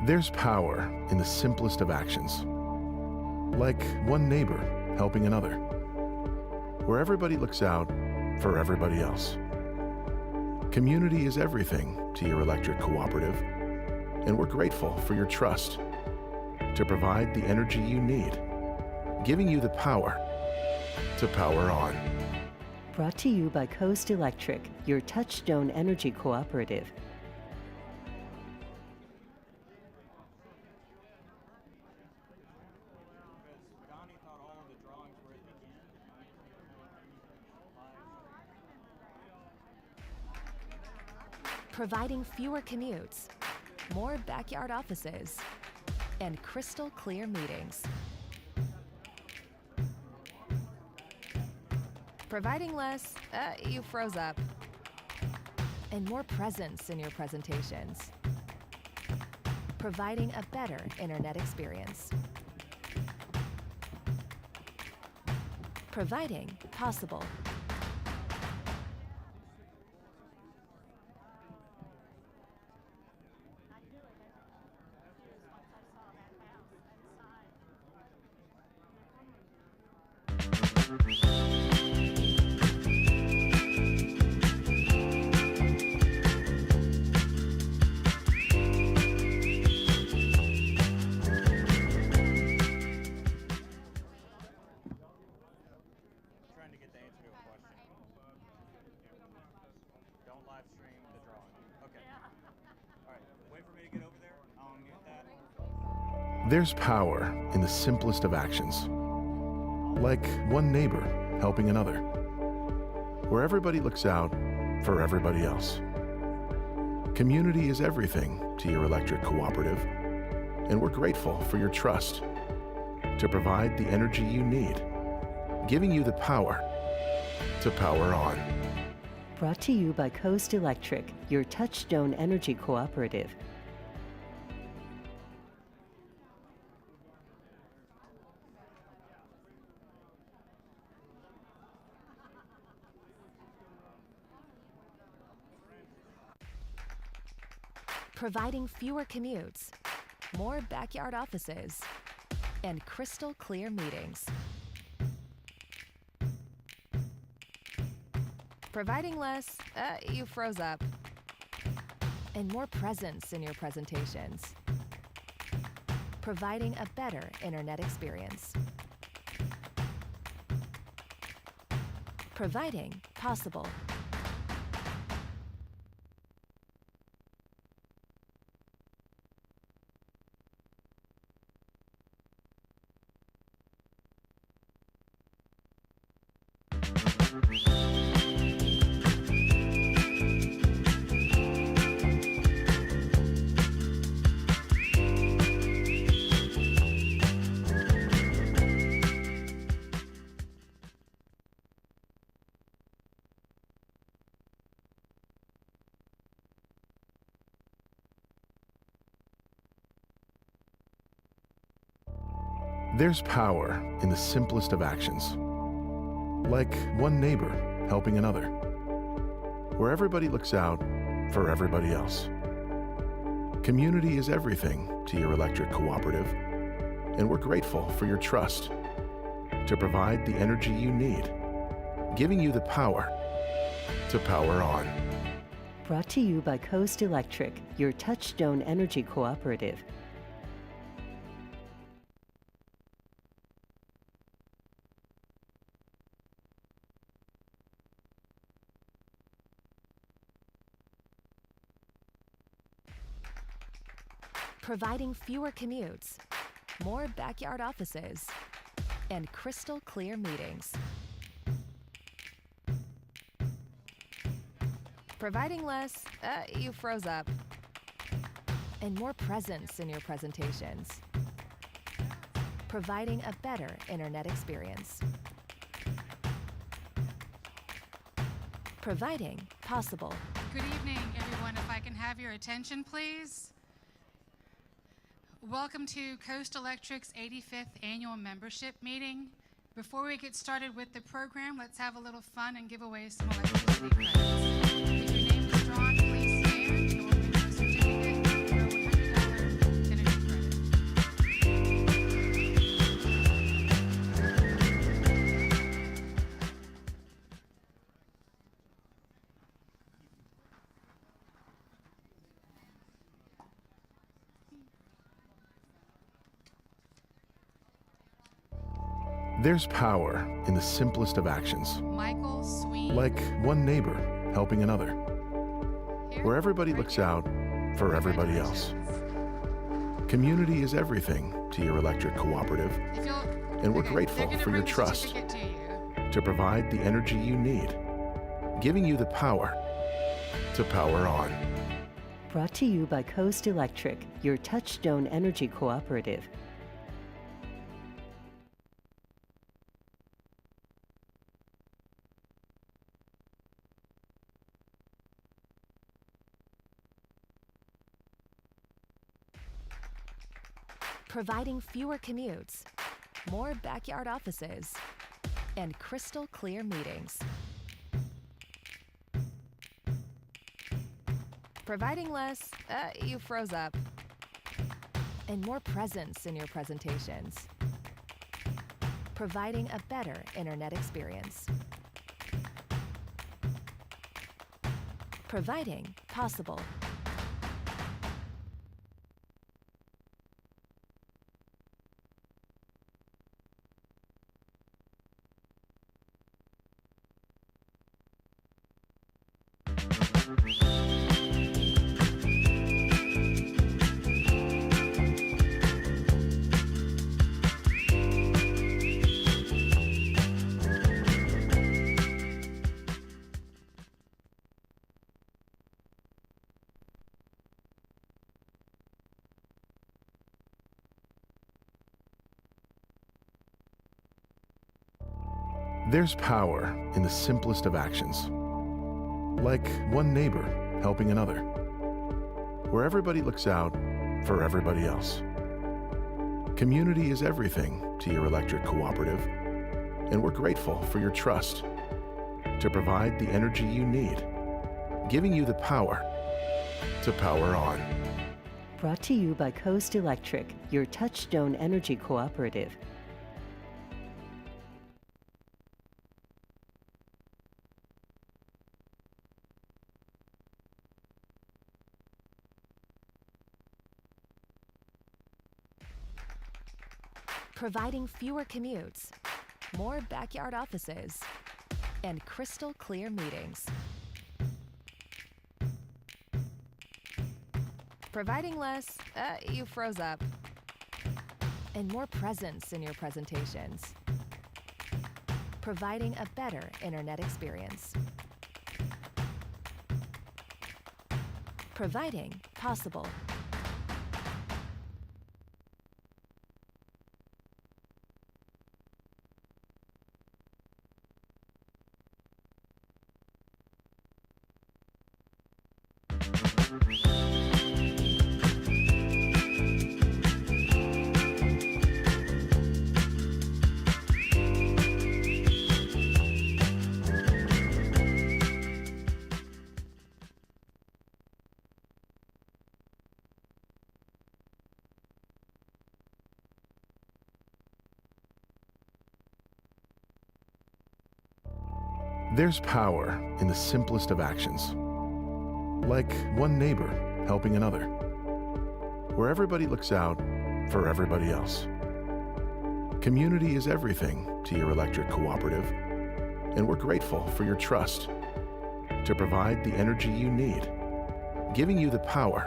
There's power in the simplest of actions, like one neighbor helping another, where everybody looks out for everybody else. Community is everything to your electric cooperative, and we're grateful for your trust to provide the energy you need, giving you the power to power on. Brought to you by Coast Electric, your Touchstone Energy Cooperative. Providing fewer commutes, more backyard offices, and crystal clear meetings. Providing less, you froze up, and more presence in your presentations. Providing a better internet experience. Providing possible. Trying to get the answer to a question. Don't live stream the drawing. Okay. All right. Wait for me to get over there. I'll unmute that. There's power in the simplest of actions, like one neighbor helping another, where everybody looks out for everybody else. Community is everything to your electric cooperative, and we're grateful for your trust to provide the energy you need, giving you the power to power on. Brought to you by Coast Electric, your Touchstone Energy Cooperative. Providing fewer commutes, more backyard offices, and crystal clear meetings. Providing less, you froze up, and more presence in your presentations. Providing a better internet experience. Providing possible. There's power in the simplest of actions, like one neighbor helping another, where everybody looks out for everybody else. Community is everything to your electric cooperative, and we're grateful for your trust to provide the energy you need, giving you the power to power on. Brought to you by Coast Electric, your Touchstone Energy Cooperative. Providing fewer commutes, more backyard offices, and crystal clear meetings. Providing less, you froze up, and more presence in your presentations. Providing a better internet experience. Providing possible. Good evening, everyone. If I can have your attention, please. Welcome to Coast Electric's 85th annual membership meeting. Before we get started with the program, let's have a little fun and give away some electricity credits. If your name is drawn, please stand and we'll bring you a certificate for a $100 There's power in the simplest of actions, Michael Sween. like one neighbor helping another, Here, where everybody right looks here. out for everybody else. Congratulations. Community is everything to your electric cooperative, If you'll- and we're okay, grateful they're gonna for your bring the trust certificate to you. to provide the energy you need, giving you the power to power on. Brought to you by Coast Electric, your Touchstone Energy Cooperative. Providing fewer commutes, more backyard offices, and crystal clear meetings. Providing less, you froze up. And more presence in your presentations. Providing a better internet experience. Providing possible. There's power in the simplest of actions, like one neighbor helping another, where everybody looks out for everybody else. Community is everything to your electric cooperative, and we're grateful for your trust to provide the energy you need, giving you the power to power on. Brought to you by Coast Electric, your Touchstone Energy Cooperative. Providing fewer commutes, more backyard offices, and crystal clear meetings. Providing less, you froze up. And more presence in your presentations. Providing a better internet experience. Providing possible. There's power in the simplest of actions, like one neighbor helping another, where everybody looks out for everybody else. Community is everything to your electric cooperative, and we're grateful for your trust to provide the energy you need, giving you the power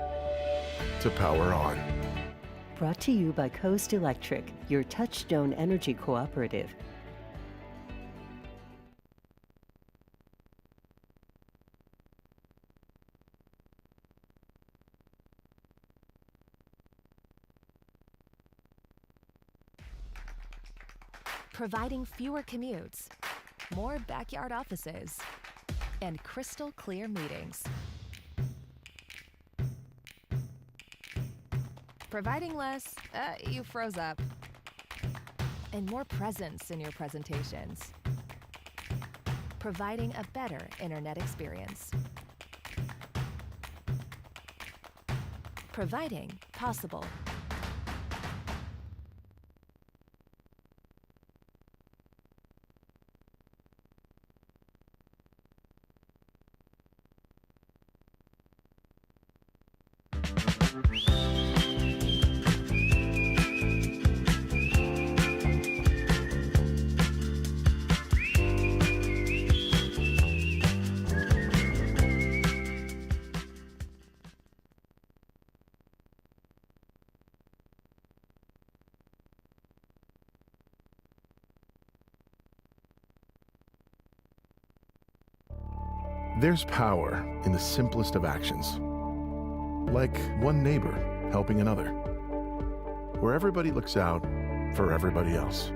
to power on. Brought to you by Coast Electric, your Touchstone Energy Cooperative. Providing fewer commutes, more backyard offices, and crystal clear meetings. Providing less, you froze up. And more presence in your presentations. Providing a better internet experience. Providing possible. There's power in the simplest of actions, like one neighbor helping another, where everybody looks out for everybody else.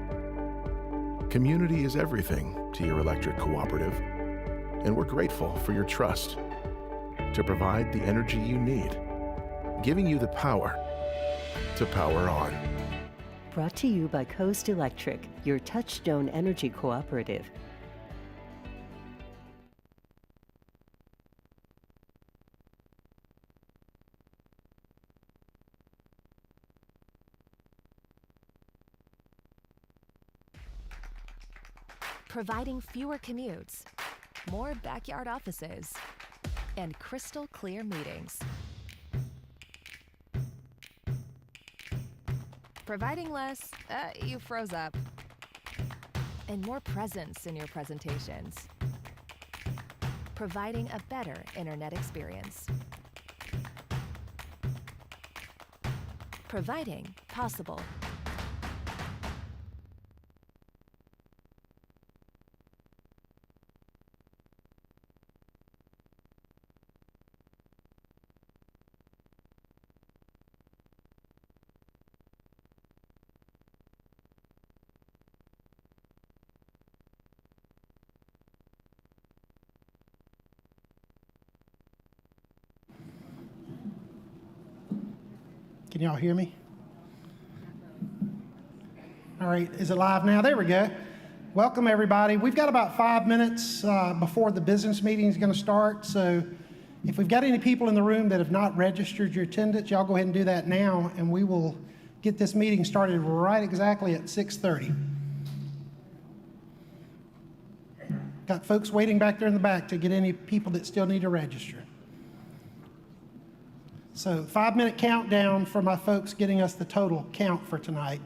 Community is everything to your electric cooperative, and we're grateful for your trust to provide the energy you need, giving you the power to power on. Brought to you by Coast Electric, your Touchstone Energy Cooperative. Providing fewer commutes, more backyard offices, and crystal clear meetings. Providing less, you froze up, and more presence in your presentations. Providing a better internet experience. Providing possible. Can y'all hear me? All right, is it live now? There we go. Welcome, everybody. We've got about 5 minutes before the business meeting is going to start, so if we've got any people in the room that have not registered your attendance, y'all go ahead and do that now, and we will get this meeting started right exactly at 6:30. Got folks waiting back there in the back to get any people that still need to register. So 5-minute countdown for my folks getting us the total count for tonight.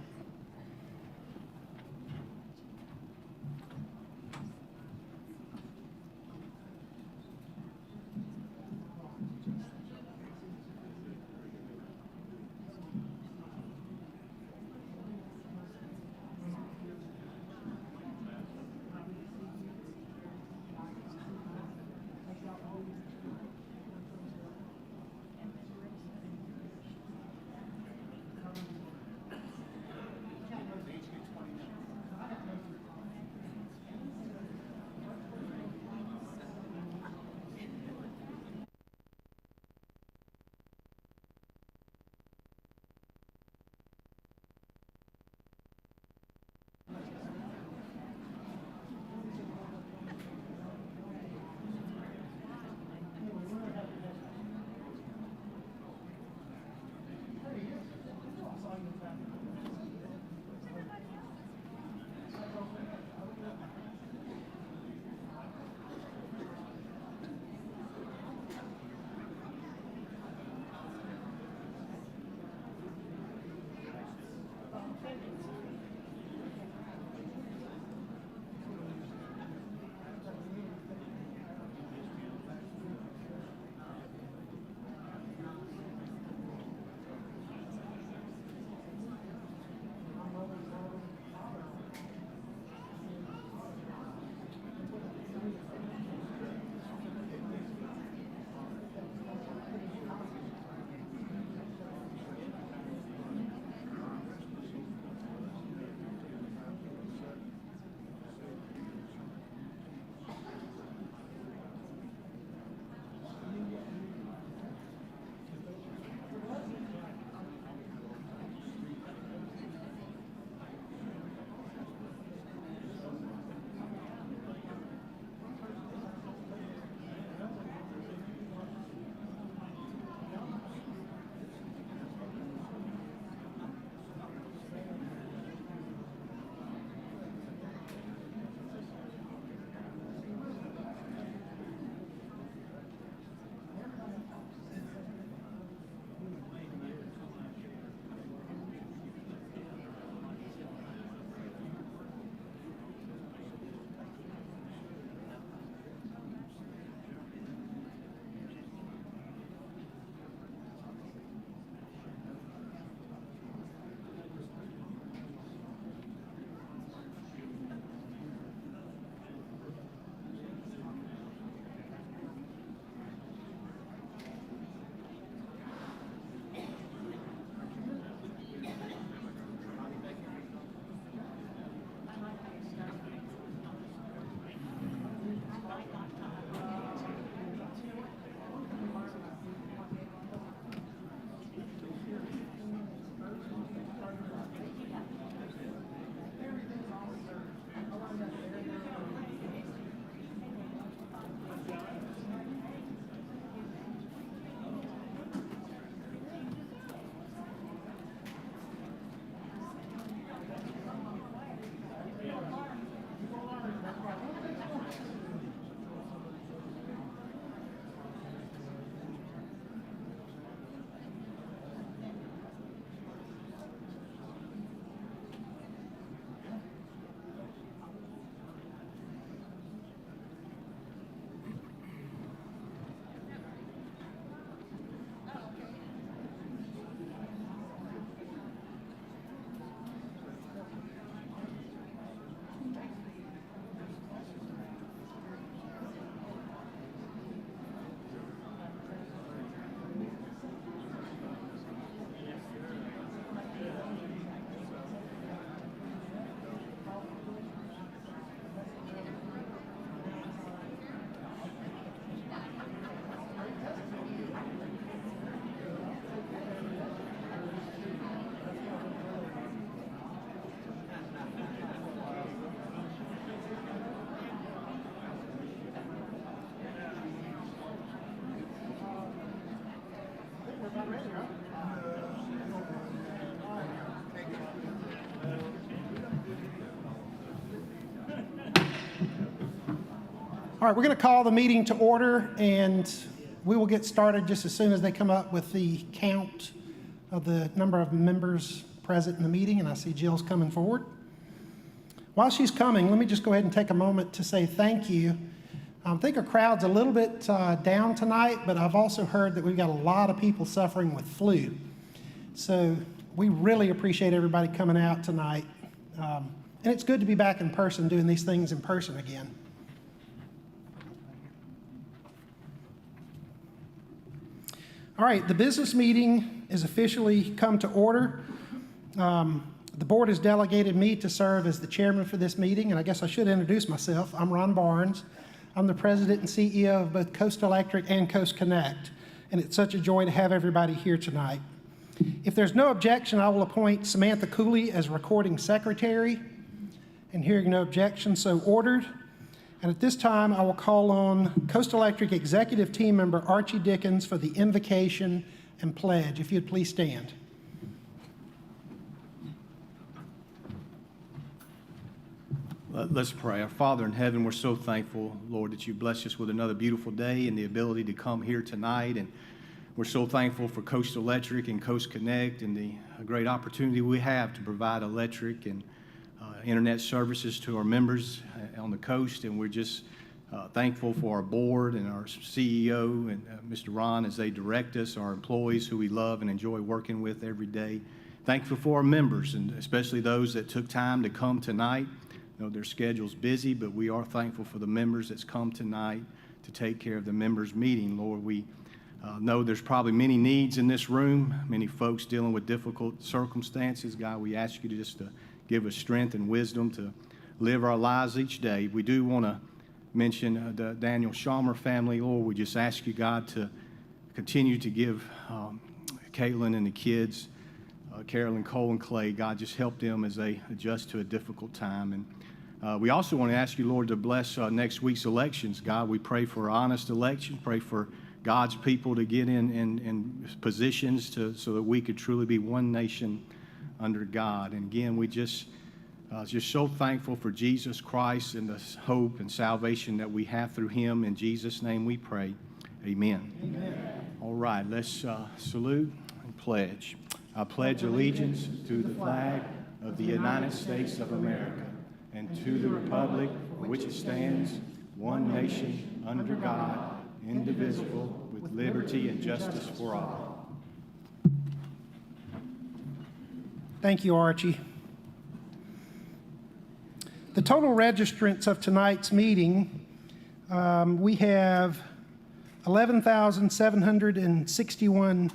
All right, we're going to call the meeting to order, and we will get started just as soon as they come up with the count of the number of members present in the meeting, and I see Jill's coming forward. While she's coming, let me just go ahead and take a moment to say thank you. I think our crowd's a little bit down tonight, but I've also heard that we've got a lot of people suffering with flu. So we really appreciate everybody coming out tonight. And it's good to be back in person, doing these things in person again. All right, the business meeting is officially come to order. The board has delegated me to serve as the chairman for this meeting, and I guess I should introduce myself. I'm Ron Barnes. I'm the president and CEO of both Coast Electric and Coast Connect, and it's such a joy to have everybody here tonight. If there's no objection, I will appoint Samantha Cooley as recording secretary, and hearing no objection, so ordered. And at this time, I will call on Coast Electric Executive Team Member Archie Dickens for the invocation and pledge. If you'd please stand. Let's pray. Our Father in heaven, we're so thankful, Lord, that you blessed us with another beautiful day and the ability to come here tonight. And we're so thankful for Coast Electric and Coast Connect and the great opportunity we have to provide electric and internet services to our members on the coast. And we're just thankful for our board and our CEO and Mr. Ron as they direct us, our employees who we love and enjoy working with every day. Thankful for our members, and especially those that took time to come tonight. You know, their schedule's busy, but we are thankful for the members that's come tonight to take care of the members' meeting. Lord, we know there's probably many needs in this room, many folks dealing with difficult circumstances. God, we ask you to just to give us strength and wisdom to live our lives each day. We do want to mention the Daniel Shalmer family. Lord, we just ask you, God, to continue to give Caitlin and the kids, Carolyn, Cole, and Clay, God, just help them as they adjust to a difficult time. And we also want to ask you, Lord, to bless next week's elections. God, we pray for honest elections, pray for God's people to get in positions so that we could truly be one nation under God. And again, we just so thankful for Jesus Christ and the hope and salvation that we have through him. In Jesus' name we pray. Amen. Amen. All right, let's salute and pledge. I pledge allegiance to the flag of the United States of America and to the republic for which it stands, one nation, under God, indivisible, with liberty and justice for all. Thank you, Archie. The total registrants of tonight's meeting, we have 11,761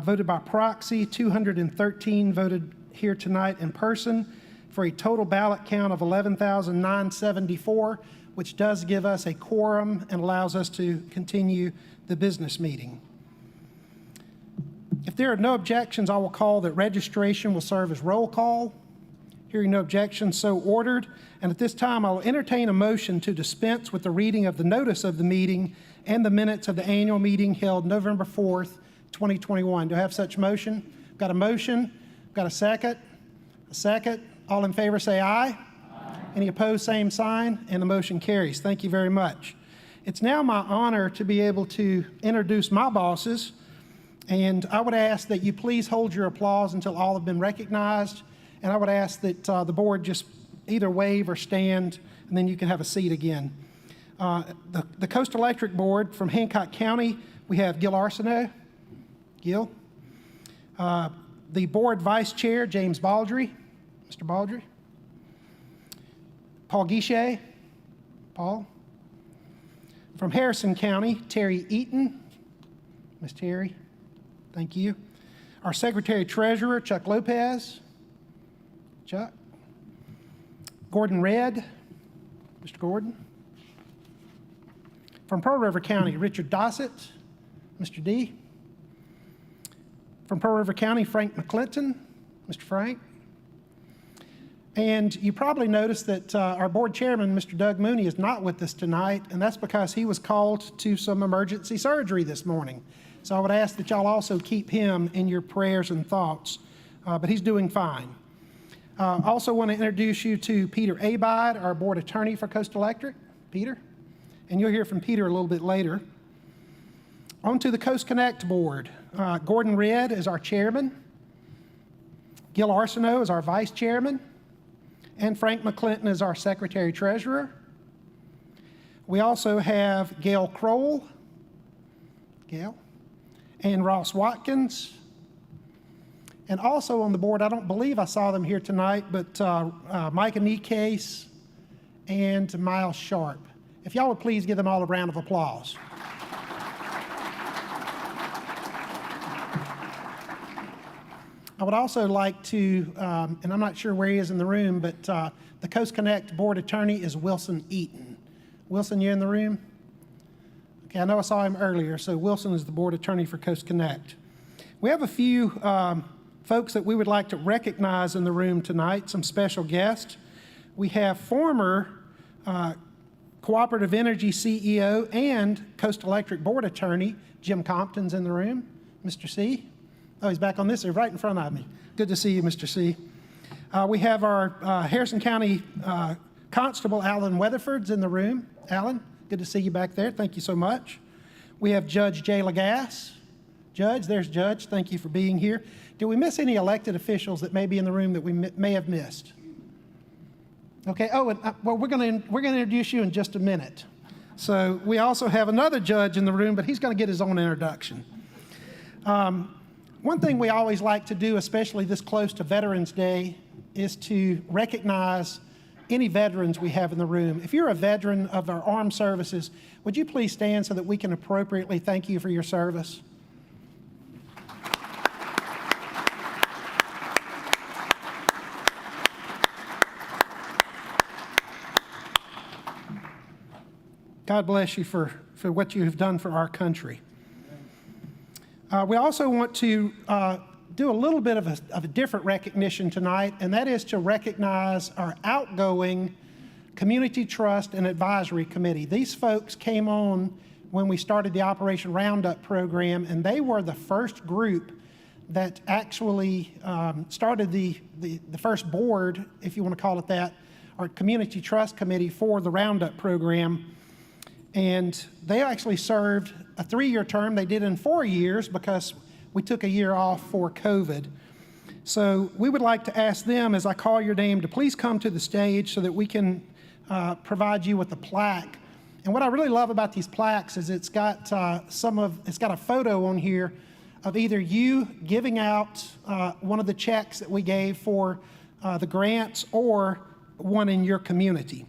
voted by proxy, 213 voted here tonight in person, for a total ballot count of 11,974, which does give us a quorum and allows us to continue the business meeting. If there are no objections, I will call that registration will serve as roll call. Hearing no objections, so ordered. And at this time, I will entertain a motion to dispense with the reading of the notice of the meeting and the minutes of the annual meeting held November 4th, 2021. Do I have such motion? Got a motion? Got a second? A second. All in favor say aye. Aye. Any opposed, same sign, and the motion carries. Thank you very much. It's now my honor to be able to introduce my bosses, and I would ask that you please hold your applause until all have been recognized, and I would ask that the board just either wave or stand, and then you can have a seat again. The Coast Electric Board from Hancock County, we have Gil Arsenault. Gil. The board vice chair, James Baldry. Mr. Baldry. Paul Guichet. Paul. From Harrison County, Terry Eaton. Miss Terry, thank you. Our Secretary Treasurer, Chuck Lopez. Chuck. Gordon Redd. Mr. Gordon. From Pearl River County, Richard Dossett. Mr. D. From Pearl River County, Frank McClinton. Mr. Frank. And you probably noticed that our board chairman, Mr. Doug Mooney, is not with us tonight, and that's because he was called to some emergency surgery this morning. So I would ask that y'all also keep him in your prayers and thoughts, but he's doing fine. Also want to introduce you to Peter Abide, our board attorney for Coast Electric. Peter? And you'll hear from Peter a little bit later. On to the Coast Connect board. Gordon Redd is our chairman. Gil Arsenault is our vice chairman. And Frank McClinton is our secretary-treasurer. We also have Gail Kroll, Gail, and Ross Watkins. And also on the board, I don't believe I saw them here tonight, but Micah Niecase and Miles Sharp. If y'all would please give them all a round of applause. I would also like to, and I'm not sure where he is in the room, but the Coast Connect board attorney is Wilson Eaton. Wilson, you in the room? Okay, I know I saw him earlier, so Wilson is the board attorney for Coast Connect. We have a few folks that we would like to recognize in the room tonight, some special guests. We have former Cooperative Energy CEO and Coast Electric board attorney, Jim Compton's in the room. Mr. C. Oh, he's back on this, right in front of me. Good to see you, Mr. C. We have our Harrison County Constable, Alan Weatherford's in the room. Alan, good to see you back there. Thank you so much. We have Judge Jay Lagasse. Judge, there's Judge. Thank you for being here. Did we miss any elected officials that may be in the room that we may have missed? Okay. Oh, and well, we're going to introduce you in just a minute. So we also have another judge in the room, but he's going to get his own introduction. One thing we always like to do, especially this close to Veterans Day, is to recognize any veterans we have in the room. If you're a veteran of our armed services, would you please stand so that we can appropriately thank you for your service? God bless you for what you have done for our country. We also want to do a little bit of a different recognition tonight, and that is to recognize our outgoing Community Trust and Advisory Committee. These folks came on when we started the Operation Roundup program, and they were the first group that actually started the first board, if you want to call it that, our Community Trust Committee for the Roundup program. And they actually served a 3-year term. They did in 4 years because we took a year off for COVID. So we would like to ask them, as I call your name, to please come to the stage so that we can provide you with a plaque. And what I really love about these plaques is it's got a photo on here of either you giving out one of the checks that we gave for the grants or one in your community.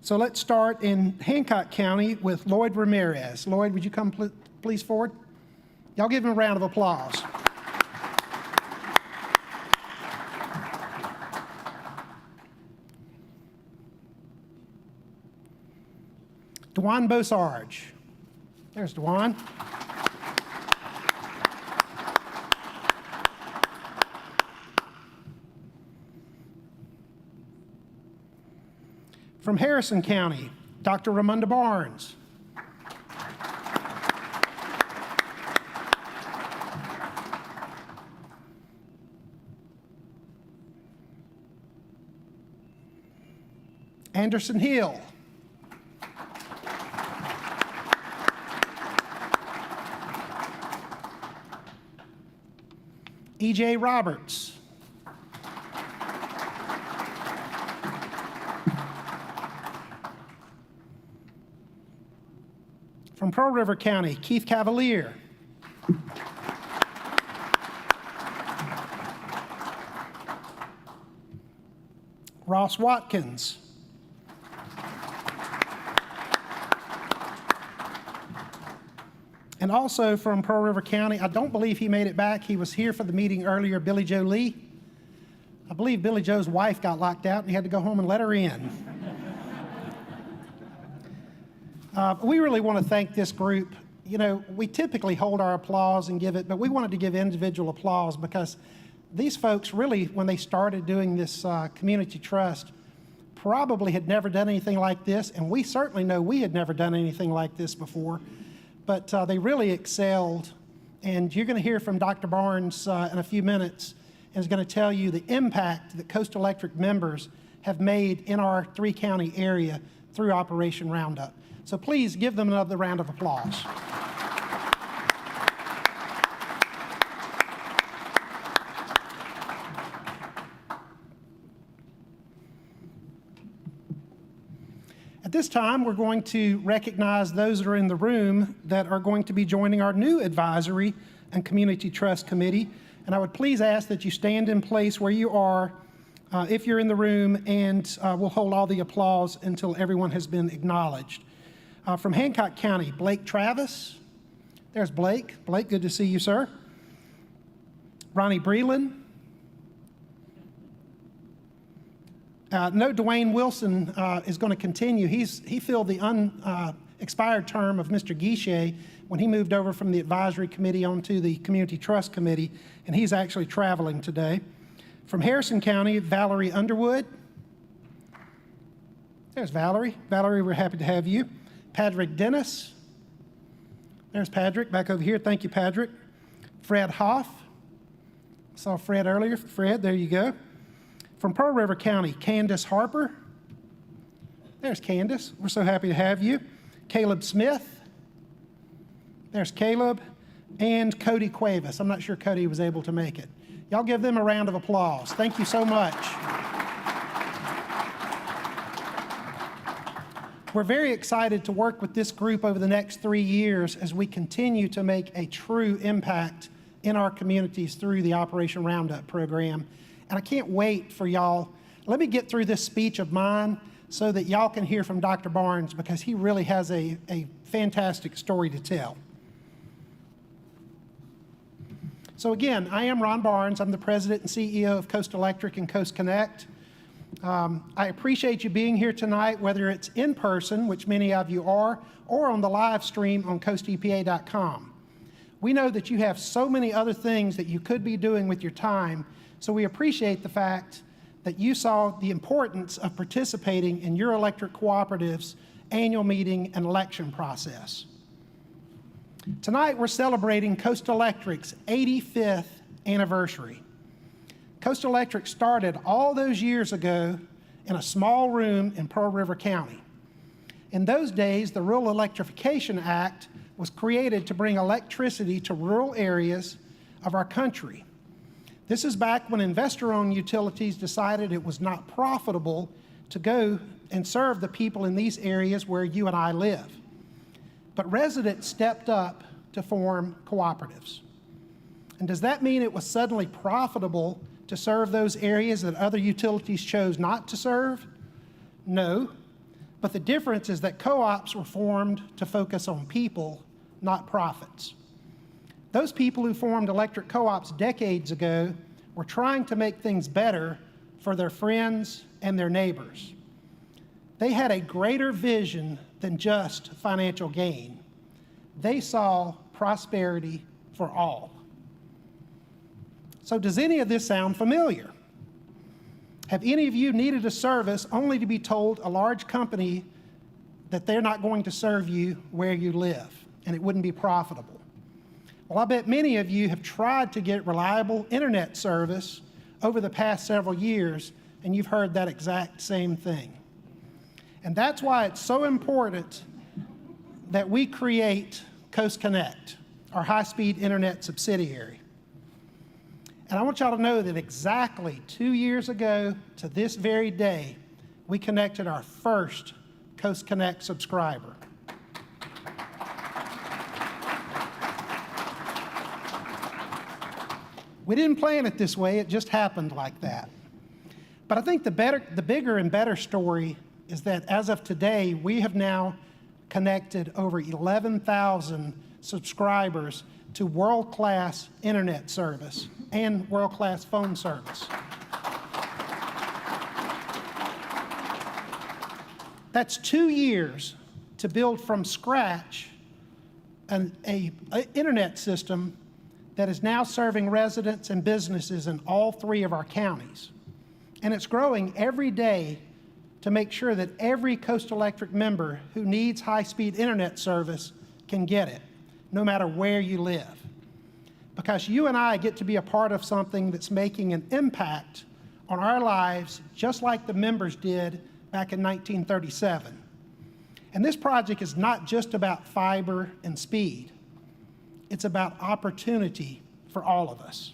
So let's start in Hancock County with Lloyd Ramirez. Lloyd, would you come please forward? Y'all give him a round of applause. Dewan Bosarge. There's Dewan. From Harrison County, Dr. Ramunda Barnes. Anderson Hill. E.J. Roberts. From Pearl River County, Keith Cavalier. Ross Watkins. And also from Pearl River County, I don't believe he made it back. He was here for the meeting earlier, Billy Joe Lee. I believe Billy Joe's wife got locked out and he had to go home and let her in. We really want to thank this group. You know, we typically hold our applause and give it, but we wanted to give individual applause because these folks really, when they started doing this community trust, probably had never done anything like this, and we certainly know we had never done anything like this before, but they really excelled. And you're going to hear from Dr. Barnes in a few minutes, and is going to tell you the impact that Coast Electric members have made in our three-county area through Operation Roundup. So please give them another round of applause. At this time, we're going to recognize those that are in the room that are going to be joining our new Advisory and Community Trust Committee. And I would please ask that you stand in place where you are if you're in the room, and we'll hold all the applause until everyone has been acknowledged. From Hancock County, Blake Travis. There's Blake. Blake, good to see you, sir. Ronnie Breland. No, Dwayne Wilson is going to continue. He filled the unexpired term of Mr. Guichet when he moved over from the Advisory Committee onto the Community Trust Committee, and he's actually traveling today. From Harrison County, Valerie Underwood. There's Valerie. Valerie, we're happy to have you. Patrick Dennis. There's Patrick, back over here. Thank you, Patrick. Fred Hoff. Saw Fred earlier. Fred, there you go. From Pearl River County, Candace Harper. There's Candace. We're so happy to have you. Caleb Smith. There's Caleb. And Cody Cuevas. I'm not sure Cody was able to make it. Y'all give them a round of applause. Thank you so much. We're very excited to work with this group over the next 3 years as we continue to make a true impact in our communities through the Operation Roundup program. And I can't wait for y'all. Let me get through this speech of mine so that y'all can hear from Dr. Barnes, because he really has a fantastic story to tell. So again, I am Ron Barnes. I'm the president and CEO of Coast Electric and Coast Connect. I appreciate you being here tonight, whether it's in person, which many of you are, or on the live stream on coastepa.com. We know that you have so many other things that you could be doing with your time, so we appreciate the fact that you saw the importance of participating in your electric cooperative's annual meeting and election process. Tonight, we're celebrating Coast Electric's 85th anniversary. Coast Electric started all those years ago in a small room in Pearl River County. In those days, the Rural Electrification Act was created to bring electricity to rural areas of our country. This is back when investor-owned utilities decided it was not profitable to go and serve the people in these areas where you and I live. But residents stepped up to form cooperatives. And does that mean it was suddenly profitable to serve those areas that other utilities chose not to serve? No. But the difference is that co-ops were formed to focus on people, not profits. Those people who formed electric co-ops decades ago were trying to make things better for their friends and their neighbors. They had a greater vision than just financial gain. They saw prosperity for all. So does any of this sound familiar? Have any of you needed a service only to be told a large company that they're not going to serve you where you live and it wouldn't be profitable? Well, I bet many of you have tried to get reliable internet service over the past several years, and you've heard that exact same thing. And that's why it's so important that we create Coast Connect, our high-speed internet subsidiary. And I want y'all to know that exactly 2 years ago to this very day, we connected our first Coast Connect subscriber. We didn't plan it this way, it just happened like that. But I think the bigger and better story is that as of today, we have now connected over 11,000 subscribers to world-class internet service and world-class phone service. That's 2 years to build from scratch an internet system that is now serving residents and businesses in all 3 of our counties. And it's growing every day to make sure that every Coastal Electric member who needs high-speed internet service can get it, no matter where you live. Because you and I get to be a part of something that's making an impact on our lives, just like the members did back in 1937. And this project is not just about fiber and speed. It's about opportunity for all of us.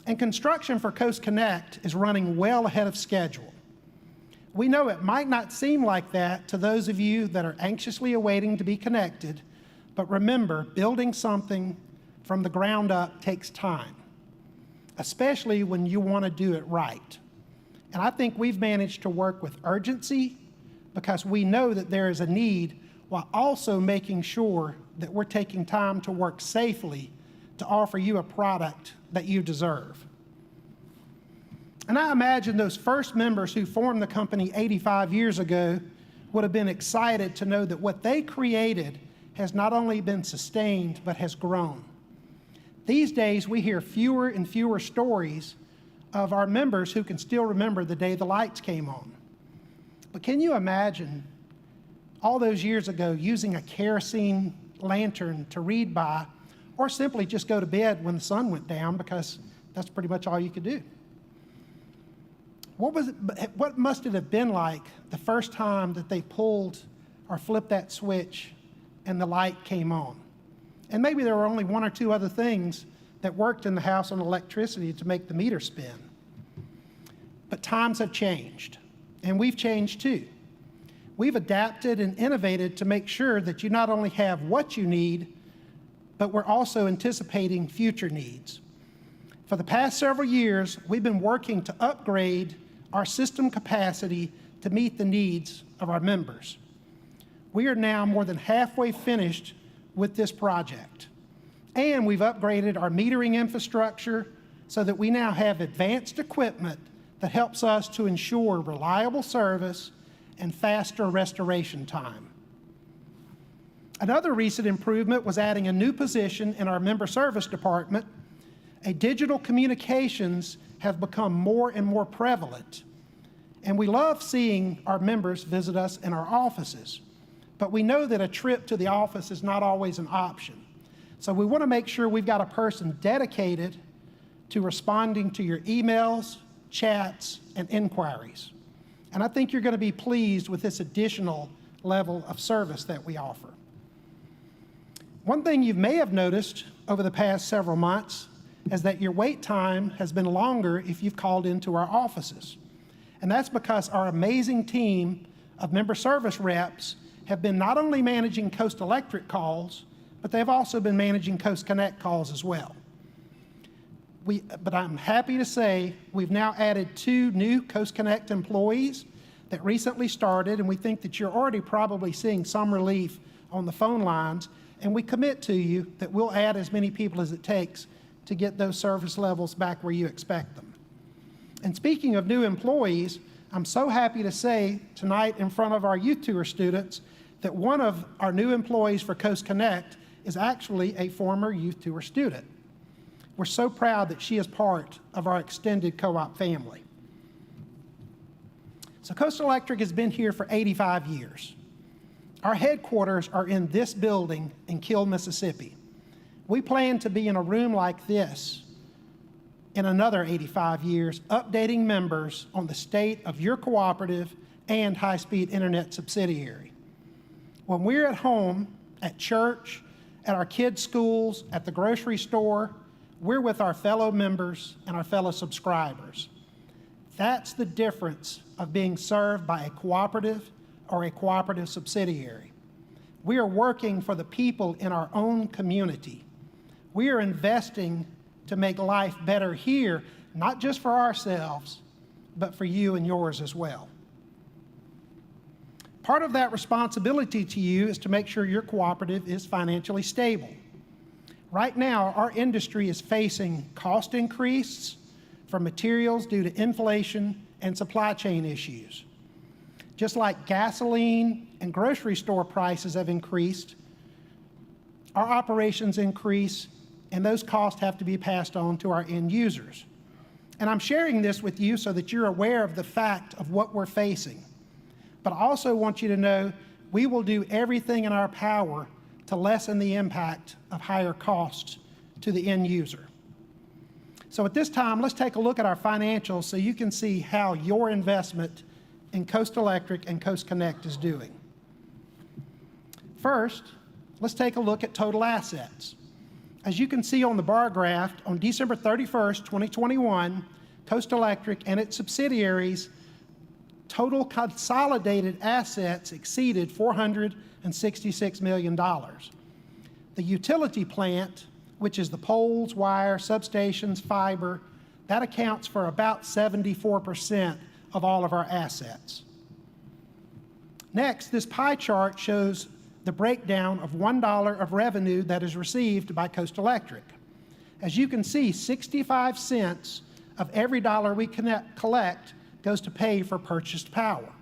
And construction for Coast Connect is running well ahead of schedule. We know it might not seem like that to those of you that are anxiously awaiting to be connected, but remember, building something from the ground up takes time, especially when you want to do it right. And I think we've managed to work with urgency because we know that there is a need, while also making sure that we're taking time to work safely to offer you a product that you deserve. And I imagine those first members who formed the company 85 years ago would have been excited to know that what they created has not only been sustained, but has grown. These days, we hear fewer and fewer stories of our members who can still remember the day the lights came on. But can you imagine all those years ago using a kerosene lantern to read by, or simply just go to bed when the sun went down, because that's pretty much all you could do? What must it have been like the first time that they pulled or flipped that switch and the light came on? And maybe there were only 1 or 2 other things that worked in the house on electricity to make the meter spin. But times have changed, and we've changed too. We've adapted and innovated to make sure that you not only have what you need, but we're also anticipating future needs. For the past several years, we've been working to upgrade our system capacity to meet the needs of our members. We are now more than halfway finished with this project. And we've upgraded our metering infrastructure so that we now have advanced equipment that helps us to ensure reliable service and faster restoration time. Another recent improvement was adding a new position in our member service department. Digital communications have become more and more prevalent. And we love seeing our members visit us in our offices. But we know that a trip to the office is not always an option. So we want to make sure we've got a person dedicated to responding to your emails, chats, and inquiries. And I think you're going to be pleased with this additional level of service that we offer. One thing you may have noticed over the past several months is that your wait time has been longer if you've called into our offices. And that's because our amazing team of member service reps have been not only managing Coast Electric calls, but they've also been managing Coast Connect calls as well. But I'm happy to say we've now added 2 new Coast Connect employees that recently started, and we think that you're already probably seeing some relief on the phone lines, and we commit to you that we'll add as many people as it takes to get those service levels back where you expect them. And speaking of new employees, I'm so happy to say tonight in front of our youth tour students that one of our new employees for Coast Connect is actually a former youth tour student. We're so proud that she is part of our extended co-op family. So Coastal Electric has been here for 85 years. Our headquarters are in this building in Kill, Mississippi. We plan to be in a room like this in another 85 years, updating members on the state of your cooperative and high-speed internet subsidiary. When we're at home, at church, at our kids' schools, at the grocery store, we're with our fellow members and our fellow subscribers. That's the difference of being served by a cooperative or a cooperative subsidiary. We are working for the people in our own community. We are investing to make life better here, not just for ourselves, but for you and yours as well. Part of that responsibility to you is to make sure your cooperative is financially stable. Right now, our industry is facing cost increase for materials due to inflation and supply chain issues. Just like gasoline and grocery store prices have increased, our operations increase and those costs have to be passed on to our end users. And I'm sharing this with you so that you're aware of the fact of what we're facing. But I also want you to know we will do everything in our power to lessen the impact of higher costs to the end user. So at this time, let's take a look at our financials so you can see how your investment in Coast Electric and Coast Connect is doing. First, let's take a look at total assets. As you can see on the bar graph, on December 31st, 2021, Coast Electric and its subsidiaries' total consolidated assets exceeded $466 million. The utility plant, which is the poles, wire, substations, fiber, that accounts for about 74% of all of our assets. Next, this pie chart shows the breakdown of $1 of revenue that is received by Coast Electric. As you can see, 65 cents of every dollar we collect goes to pay for purchased power.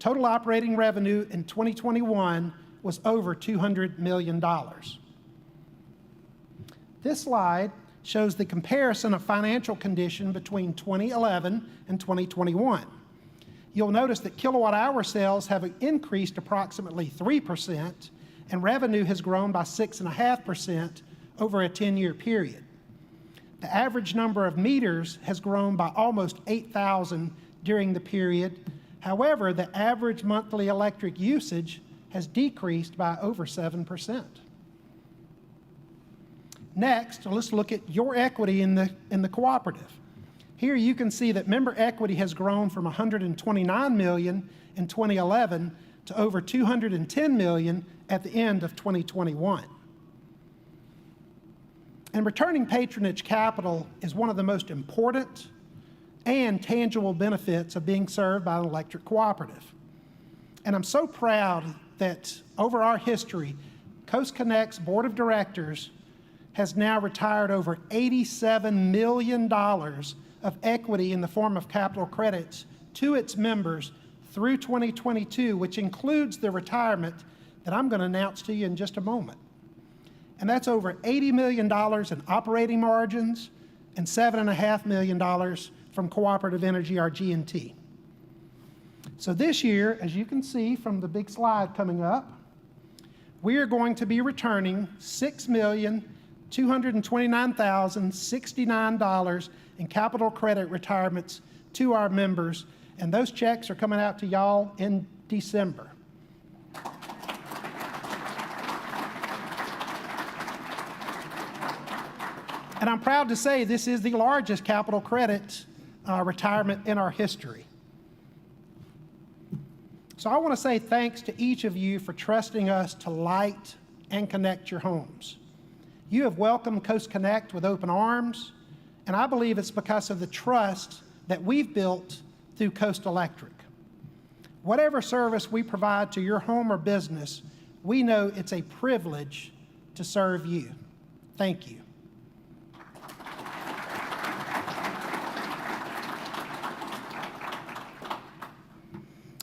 Total operating revenue in 2021 was over $200 million. This slide shows the comparison of financial condition between 2011 and 2021. You'll notice that kilowatt-hour sales have increased approximately 3%, and revenue has grown by 6.5% over a 10-year period. The average number of meters has grown by almost 8,000 during the period. However, the average monthly electric usage has decreased by over 7%. Next, let's look at your equity in the cooperative. Here you can see that member equity has grown from $129 million in 2011 to over $210 million at the end of 2021. And returning patronage capital is one of the most important and tangible benefits of being served by an electric cooperative. And I'm so proud that over our history, Coast Connect's board of directors has now retired over $87 million of equity in the form of capital credits to its members through 2022, which includes the retirement that I'm going to announce to you in just a moment. And that's over $80 million in operating margins and $7.5 million from Cooperative Energy, our G&T. So this year, as you can see from the big slide coming up, we are going to be returning $6,229,069 in capital credit retirements to our members, and those checks are coming out to y'all in December. And I'm proud to say this is the largest capital credit retirement in our history. So I want to say thanks to each of you for trusting us to light and connect your homes. You have welcomed Coast Connect with open arms, and I believe it's because of the trust that we've built through Coast Electric. Whatever service we provide to your home or business, we know it's a privilege to serve you. Thank you.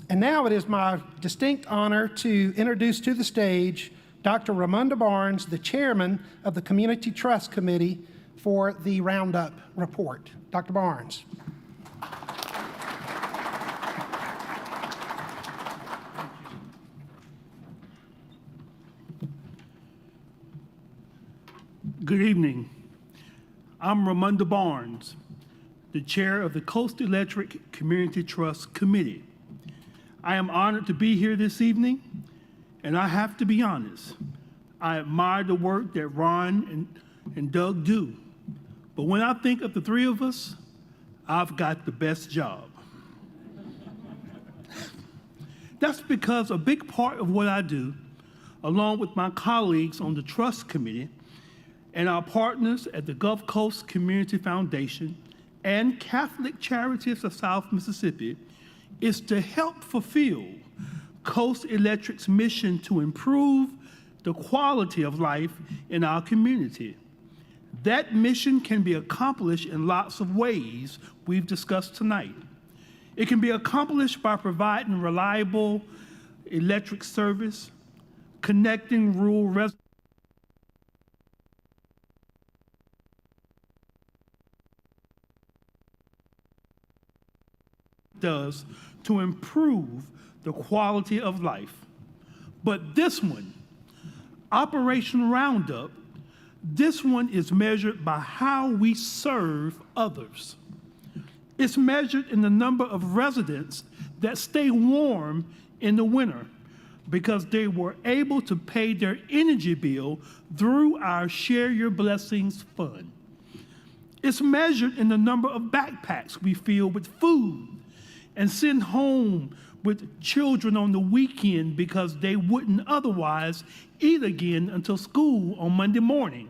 And now it is my distinct honor to introduce to the stage Dr. Ramonda Barnes, the chairman of the Community Trust Committee, for the Roundup report. Dr. Barnes. Good evening. I'm Ramonda Barnes, the chair of the Coast Electric Community Trust Committee. I am honored to be here this evening, and I have to be honest, I admire the work that Ron and Doug do. But when I think of the three of us, I've got the best job. That's because a big part of what I do, along with my colleagues on the Trust Committee and our partners at the Gulf Coast Community Foundation and Catholic Charities of South Mississippi, is to help fulfill Coast Electric's mission to improve the quality of life in our community. That mission can be accomplished in lots of ways we've discussed tonight. It can be accomplished by providing reliable electric service, connecting rural residents does to improve the quality of life. But this one, Operation Roundup, this one is measured by how we serve others. It's measured in the number of residents that stay warm in the winter because they were able to pay their energy bill through our Share Your Blessings fund. It's measured in the number of backpacks we fill with food and send home with children on the weekend because they wouldn't otherwise eat again until school on Monday morning.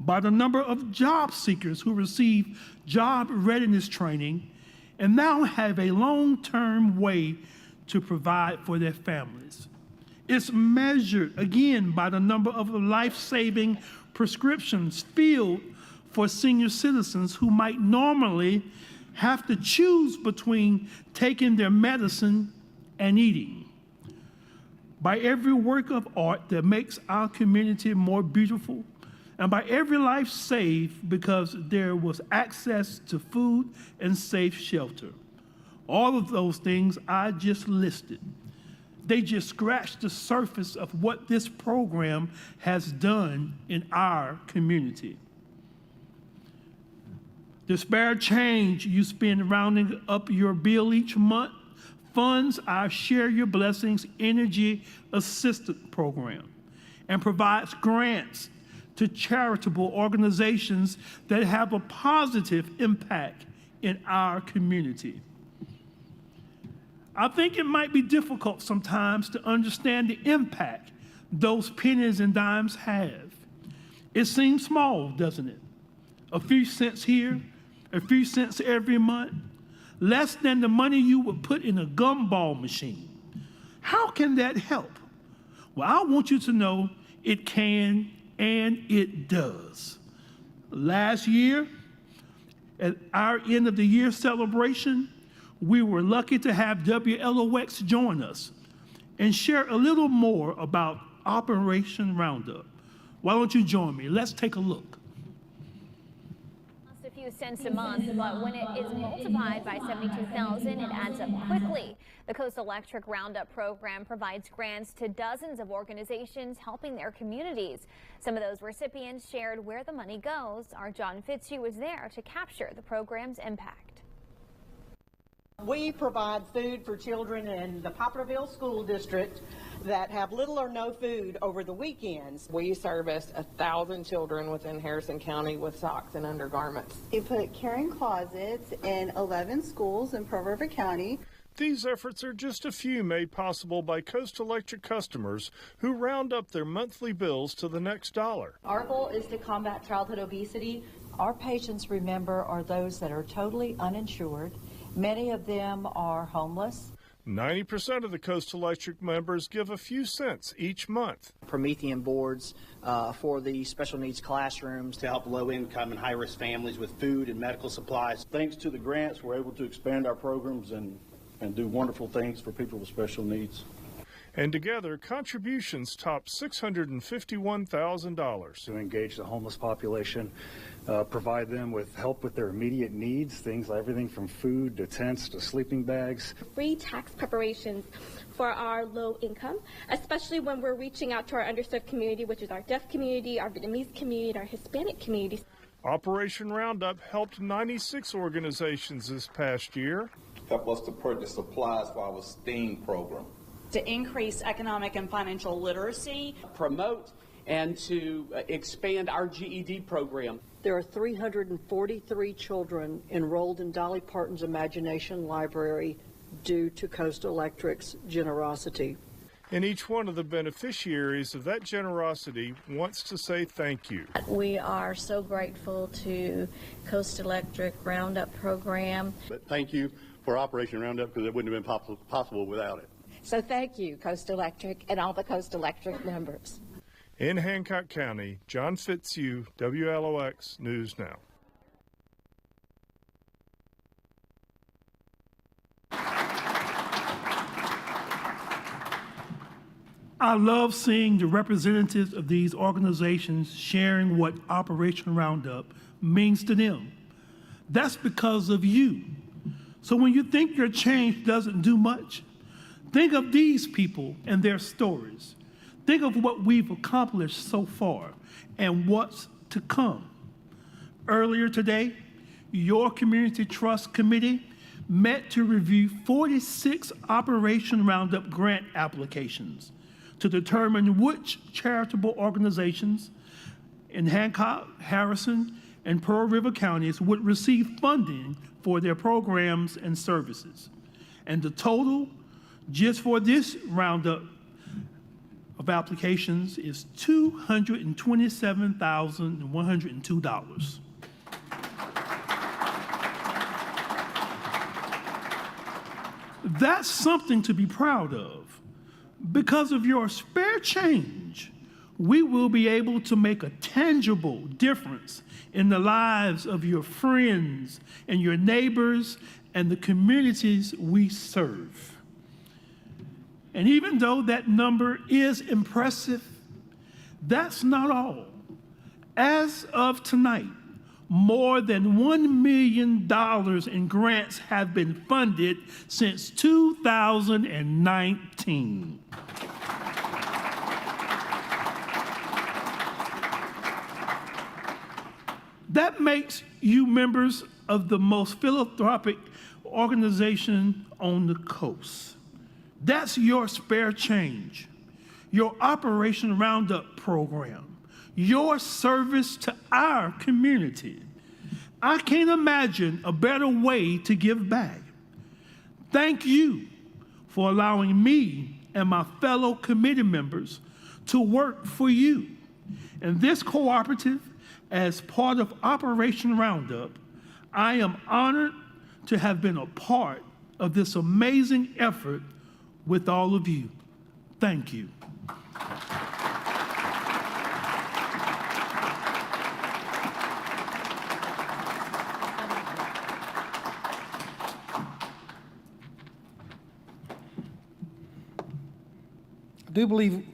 By the number of job seekers who receive job readiness training and now have a long-term way to provide for their families. It's measured, again, by the number of life-saving prescriptions filled for senior citizens who might normally have to choose between taking their medicine and eating. By every work of art that makes our community more beautiful, and by every life saved because there was access to food and safe shelter. All of those things I just listed, they just scratched the surface of what this program has done in our community. The spare change you spend rounding up your bill each month funds our Share Your Blessings Energy Assistance Program and provides grants to charitable organizations that have a positive impact in our community. I think it might be difficult sometimes to understand the impact those pennies and dimes have. It seems small, doesn't it? A few cents here, a few cents every month, less than the money you would put in a gumball machine. How can that help? Well, I want you to know it can and it does. Last year, at our end of the year celebration, we were lucky to have WLOX join us and share a little more about Operation Roundup. Why don't you join me? Let's take a look. A few cents a month, but when it is multiplied by 72,000, it adds up quickly. The Coast Electric Roundup program provides grants to dozens of organizations helping their communities. Some of those recipients shared where the money goes. Our John Fitzhugh was there to capture the program's impact. We provide food for children in the Poplarville School District that have little or no food over the weekends. We service 1,000 children within Harrison County with socks and undergarments. We put caring closets in 11 schools in Pearl River County. These efforts are just a few made possible by Coast Electric customers who round up their monthly bills to the next dollar. Our goal is to combat childhood obesity. Our patients, remember, are those that are totally uninsured. Many of them are homeless. 90% of the Coast Electric members give a few cents each month. Promethean boards for the special needs classrooms to help low-income and high-risk families with food and medical supplies. Thanks to the grants, we're able to expand our programs and do wonderful things for people with special needs. And together, contributions top $651,000. To engage the homeless population, provide them with help with their immediate needs, things like everything from food to tents to sleeping bags. Free tax preparations for our low income, especially when we're reaching out to our underserved community, which is our deaf community, our Vietnamese community, our Hispanic communities. Operation Roundup helped 96 organizations this past year. Help us to purchase supplies for our STEAM program. To increase economic and financial literacy. Promote and to expand our GED program. There are 343 children enrolled in Dolly Parton's Imagination Library due to Coast Electric's generosity. And each one of the beneficiaries of that generosity wants to say thank you. We are so grateful to Coast Electric Roundup program. But thank you for Operation Roundup, because it wouldn't have been possible without it. So thank you, Coast Electric, and all the Coast Electric members. In Hancock County, John Fitzhugh, WLOX News Now. I love seeing the representatives of these organizations sharing what Operation Roundup means to them. That's because of you. So when you think your change doesn't do much, think of these people and their stories. Think of what we've accomplished so far and what's to come. Earlier today, your Community Trust Committee met to review 46 Operation Roundup grant applications to determine which charitable organizations in Hancock, Harrison, and Pearl River counties would receive funding for their programs and services. And the total just for this roundup of applications is $227,102. That's something to be proud of. Because of your spare change, we will be able to make a tangible difference in the lives of your friends and your neighbors and the communities we serve. And even though that number is impressive, that's not all. As of tonight, more than $1 million in grants have been funded since 2019. That makes you members of the most philanthropic organization on the coast. That's your spare change, your Operation Roundup program, your service to our community. I can't imagine a better way to give back. Thank you for allowing me and my fellow committee members to work for you. And this cooperative, as part of Operation Roundup, I am honored to have been a part of this amazing effort with all of you. Thank you. I do believe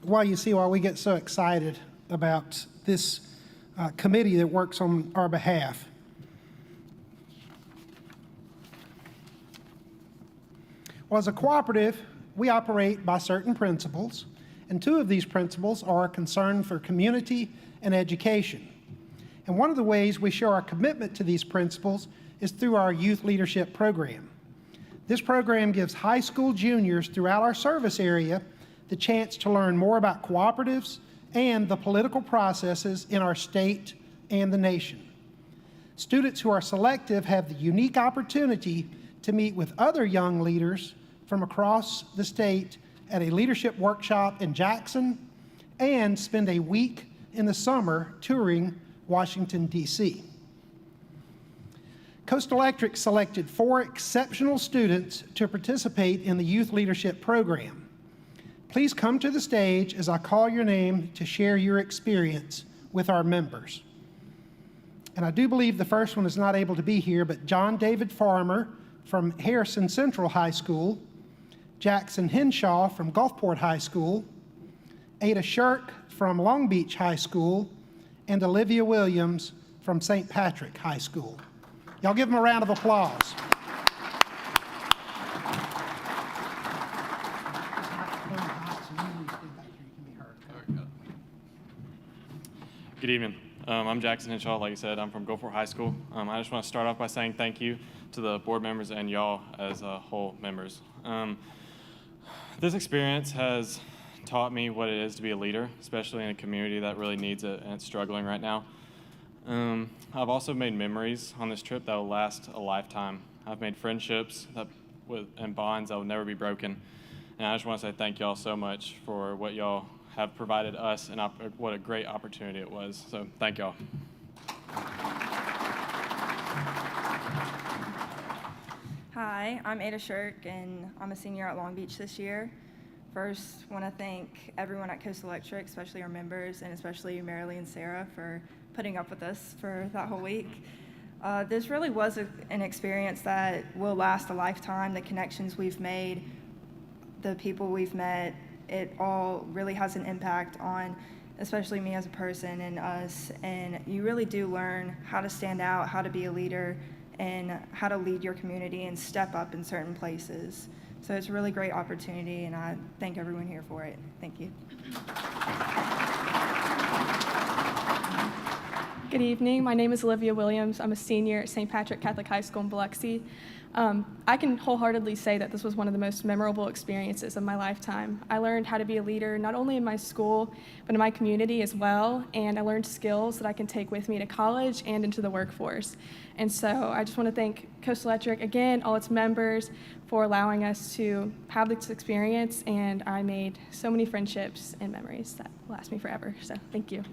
why we get so excited about this committee that works on our behalf. Well, as a cooperative, we operate by certain principles, and two of these principles are concern for community and education. And one of the ways we show our commitment to these principles is through our youth leadership program. This program gives high school juniors throughout our service area the chance to learn more about cooperatives and the political processes in our state and the nation. Students who are selective have the unique opportunity to meet with other young leaders from across the state at a leadership workshop in Jackson and spend a week in the summer touring Washington, D.C. Coast Electric selected 4 exceptional students to participate in the youth leadership program. Please come to the stage as I call your name to share your experience with our members. And I do believe the first one is not able to be here, but John David Farmer from Harrison Central High School, Jackson Henshaw from Gulfport High School, Ada Shirk from Long Beach High School, and Olivia Williams from St. Patrick High School. Y'all give them a round of applause. Good evening. I'm Jackson Henshaw. Like you said, I'm from Gulfport High School. I just want to start off by saying thank you to the board members and y'all as whole members. This experience has taught me what it is to be a leader, especially in a community that really needs it and it's struggling right now. I've also made memories on this trip that will last a lifetime. I've made friendships and bonds that will never be broken. And I just want to say thank y'all so much for what y'all have provided us and what a great opportunity it was. So thank y'all. Hi, I'm Ada Shirk, and I'm a senior at Long Beach this year. First, want to thank everyone at Coast Electric, especially our members, and especially Marilee and Sarah for putting up with us for that whole week. This really was an experience that will last a lifetime. The connections we've made, the people we've met, it all really has an impact on especially me as a person and us. And you really do learn how to stand out, how to be a leader, and how to lead your community and step up in certain places. So it's a really great opportunity, and I thank everyone here for it. Thank you. Good evening. My name is Olivia Williams. I'm a senior at St. Patrick Catholic High School in Biloxi. I can wholeheartedly say that this was one of the most memorable experiences of my lifetime. I learned how to be a leader not only in my school, but in my community as well, and I learned skills that I can take with me to college and into the workforce. And so I just want to thank Coastal Electric, again, all its members, for allowing us to have this experience, and I made so many friendships and memories that will last me forever. So thank you.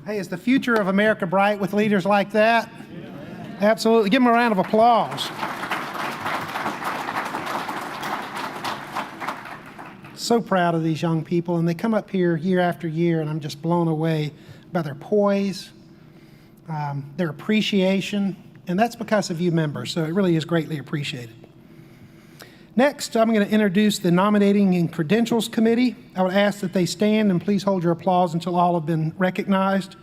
Hey, is the future of America bright with leaders like that? Yeah. Absolutely. Give them a round of applause. So proud of these young people, and they come up here year after year, and I'm just blown away by their poise, their appreciation, and that's because of you members, so it really is greatly appreciated. Next, I'm going to introduce the Nominating and Credentials Committee. I would ask that they stand and please hold your applause until all have been recognized.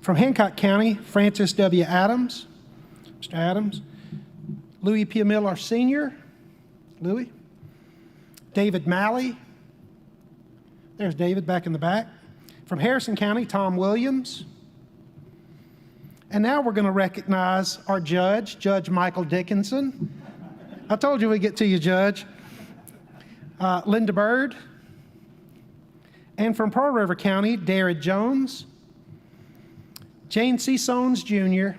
From Hancock County, Francis W. Adams. Mr. Adams. Louis P. Miller Sr. Louis. David Malley. There's David back in the back. From Harrison County, Tom Williams. And now we're going to recognize our judge, Judge Michael Dickinson. I told you we'd get to you, Judge. Linda Bird. And from Pearl River County, Darrell Jones, Jane C. Sones Jr.,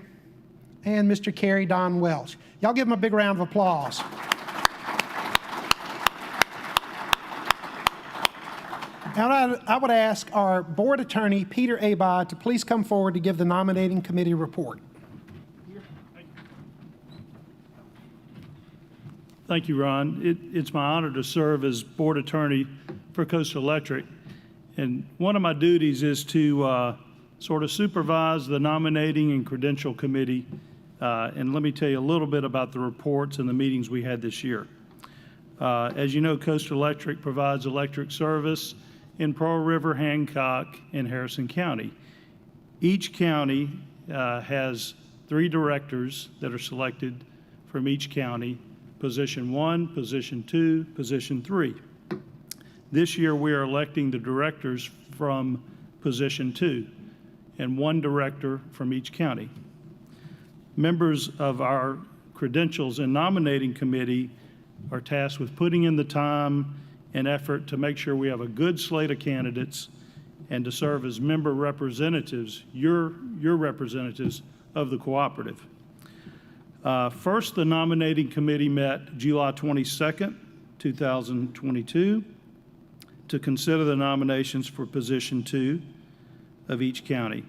and Mr. Kerry Don Welch. Y'all give them a big round of applause. And I would ask our board attorney, Peter Abad, to please come forward to give the nominating committee report. Thank you, Ron. It's my honor to serve as board attorney for Coastal Electric. And one of my duties is to sort of supervise the nominating and credential committee. And let me tell you a little bit about the reports and the meetings we had this year. As you know, Coastal Electric provides electric service in Pearl River, Hancock, and Harrison County. Each county has 3 directors that are selected from each county. Position 1, Position 2, Position 3. This year we are electing the directors from Position 2 and 1 director from each county. Members of our credentials and nominating committee are tasked with putting in the time and effort to make sure we have a good slate of candidates and to serve as member representatives, your representatives of the cooperative. First, the nominating committee met July 22nd, 2022, to consider the nominations for Position 2 of each county.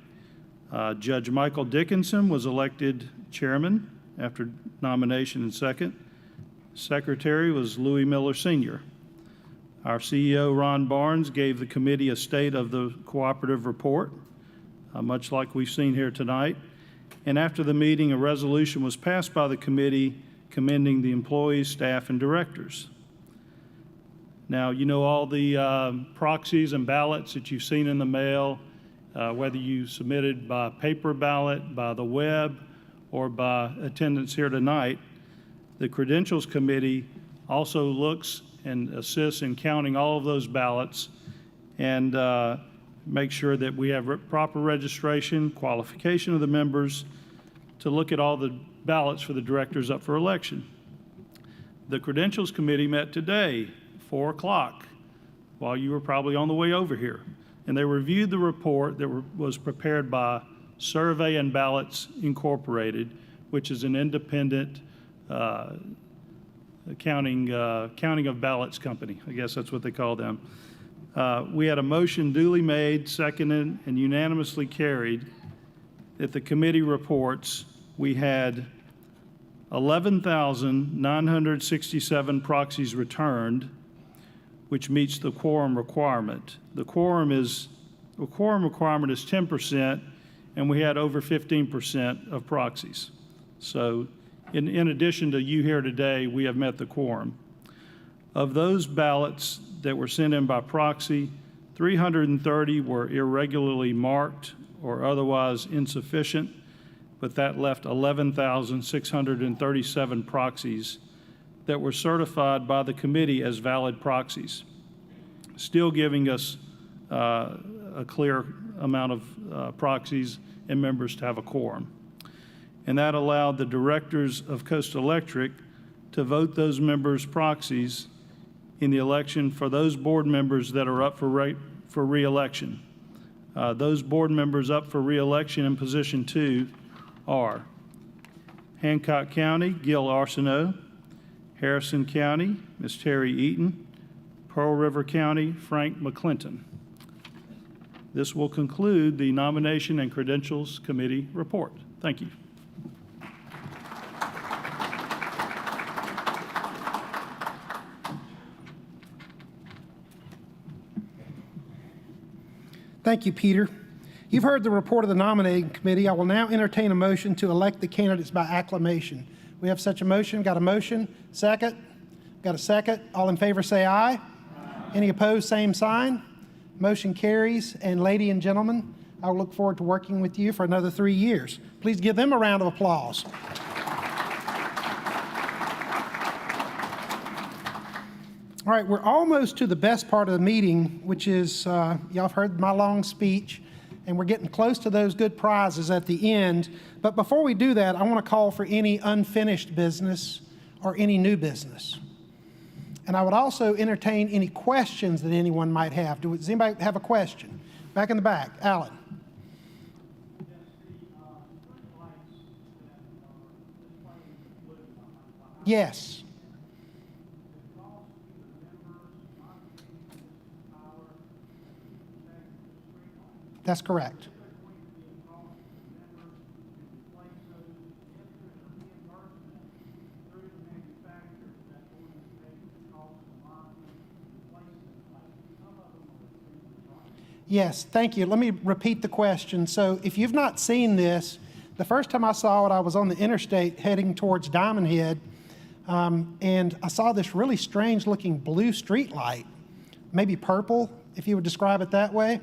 Judge Michael Dickinson was elected chairman after nomination and second. Secretary was Louis Miller Sr. Our CEO, Ron Barnes, gave the committee a state of the cooperative report, much like we've seen here tonight. And after the meeting, a resolution was passed by the committee commending the employees, staff, and directors. Now, you know all the proxies and ballots that you've seen in the mail, whether you submitted by paper ballot, by the web, or by attendance here tonight. The Credentials Committee also looks and assists in counting all of those ballots and make sure that we have proper registration, qualification of the members, to look at all the ballots for the directors up for election. The Credentials Committee met today, 4 o'clock, while you were probably on the way over here. And they reviewed the report that was prepared by Survey and Ballots Incorporated, which is an independent counting of ballots company. I guess that's what they call them. We had a motion duly made, seconded, and unanimously carried that the committee reports we had 11,967 proxies returned, which meets the quorum requirement. The quorum requirement is 10%, and we had over 15% of proxies. So in addition to you here today, we have met the quorum. Of those ballots that were sent in by proxy, 330 were irregularly marked or otherwise insufficient, but that left 11,637 proxies that were certified by the committee as valid proxies, still giving us a clear amount of proxies and members to have a quorum. And that allowed the directors of Coastal Electric to vote those members' proxies in the election for those board members that are up for re-election. Those board members up for re-election in position 2 are Hancock County, Gil Arsenault; Harrison County, Ms. Terry Eaton; Pearl River County, Frank McClinton. This will conclude the Nomination and Credentials Committee report. Thank you. Thank you, Peter. You've heard the report of the nominating committee. I will now entertain a motion to elect the candidates by acclamation. We have such a motion. Got a motion? Second? Got a second? All in favor say aye. Aye. Any opposed, same sign. Motion carries. And ladies and gentlemen, I look forward to working with you for another 3 years. Please give them a round of applause. All right, we're almost to the best part of the meeting, which is, y'all have heard my long speech, and we're getting close to those good prizes at the end. But before we do that, I want to call for any unfinished business or any new business. And I would also entertain any questions that anyone might have. Does anybody have a question? Back in the back, Alan. Yes. That's correct. Yes, thank you. Let me repeat the question. So if you've not seen this, the first time I saw it, I was on the interstate heading towards Diamond Head, and I saw this really strange looking blue street light, maybe purple, if you would describe it that way.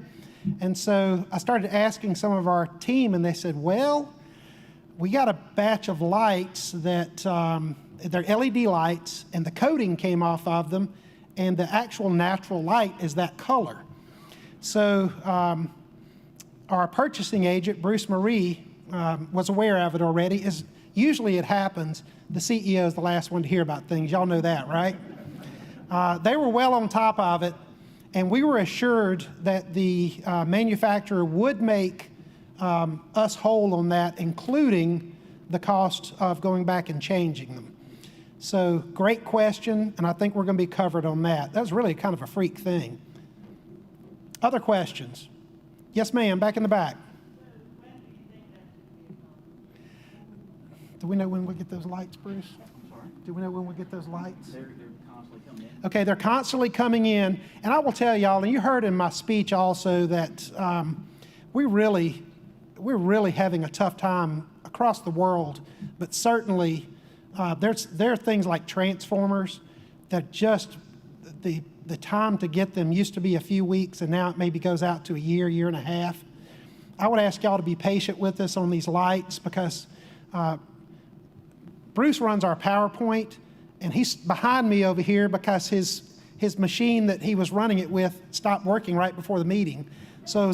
And so I started asking some of our team, and they said, well, we got a batch of lights that, they're LED lights, and the coating came off of them, and the actual natural light is that color. So our purchasing agent, Bruce Marie, was aware of it already. Usually it happens. The CEO is the last one to hear about things. Y'all know that, right? They were well on top of it. And we were assured that the manufacturer would make us whole on that, including the cost of going back and changing them. So great question, and I think we're going to be covered on that. That was really kind of a freak thing. Other questions? Yes, ma'am, back in the back. Do we know when we get those lights, Bruce? Do we know when we get those lights? They're constantly coming in. Okay, they're constantly coming in. And I will tell y'all, and you heard in my speech also that we're really having a tough time across the world. But certainly, there are things like transformers that just, the time to get them used to be a few weeks, and now it maybe goes out to a year, year and a half. I would ask y'all to be patient with us on these lights because Bruce runs our PowerPoint, and he's behind me over here because his machine that he was running it with stopped working right before the meeting. So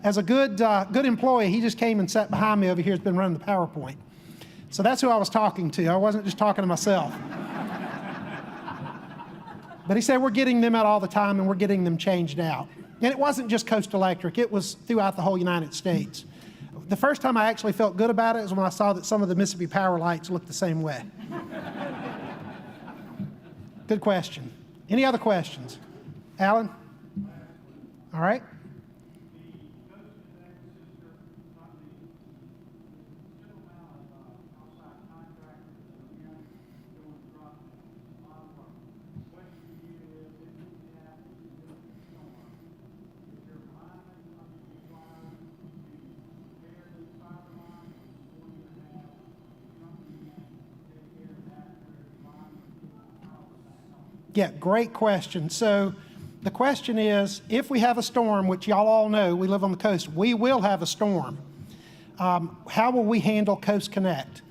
as a good employee, he just came and sat behind me over here, has been running the PowerPoint. So that's who I was talking to. I wasn't just talking to myself. But he said we're getting them out all the time, and we're getting them changed out. And it wasn't just Coastal Electric. It was throughout the whole United States. The first time I actually felt good about it was when I saw that some of the Mississippi Power lights looked the same way. Good question. Any other questions? Alan? All right. Yeah, great question. So the question is, if we have a storm, which y'all all know, we live on the coast, we will have a storm. How will we handle Coast Connect?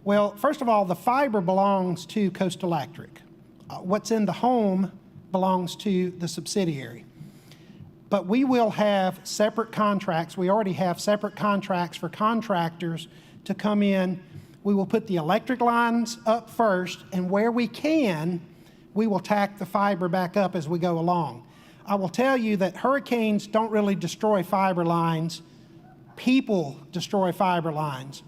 Well, first of all, the fiber belongs to Coast Electric. What's in the home belongs to the subsidiary. But we will have separate contracts. We already have separate contracts for contractors to come in. We will put the electric lines up first, and where we can, we will tack the fiber back up as we go along. I will tell you that hurricanes don't really destroy fiber lines. People destroy fiber lines.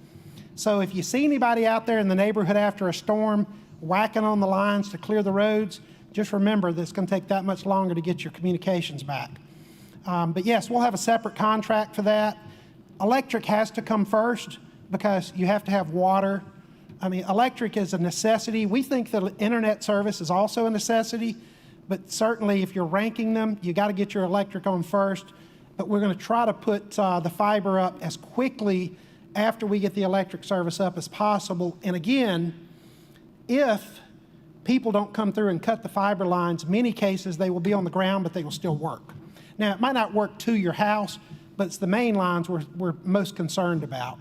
So if you see anybody out there in the neighborhood after a storm whacking on the lines to clear the roads, just remember that it's going to take that much longer to get your communications back. But yes, we'll have a separate contract for that. Electric has to come first because you have to have water. I mean, electric is a necessity. We think that internet service is also a necessity, but certainly if you're ranking them, you got to get your electric on first. But we're going to try to put the fiber up as quickly after we get the electric service up as possible. And again, if people don't come through and cut the fiber lines, many cases they will be on the ground, but they will still work. Now, it might not work to your house, but it's the main lines we're most concerned about.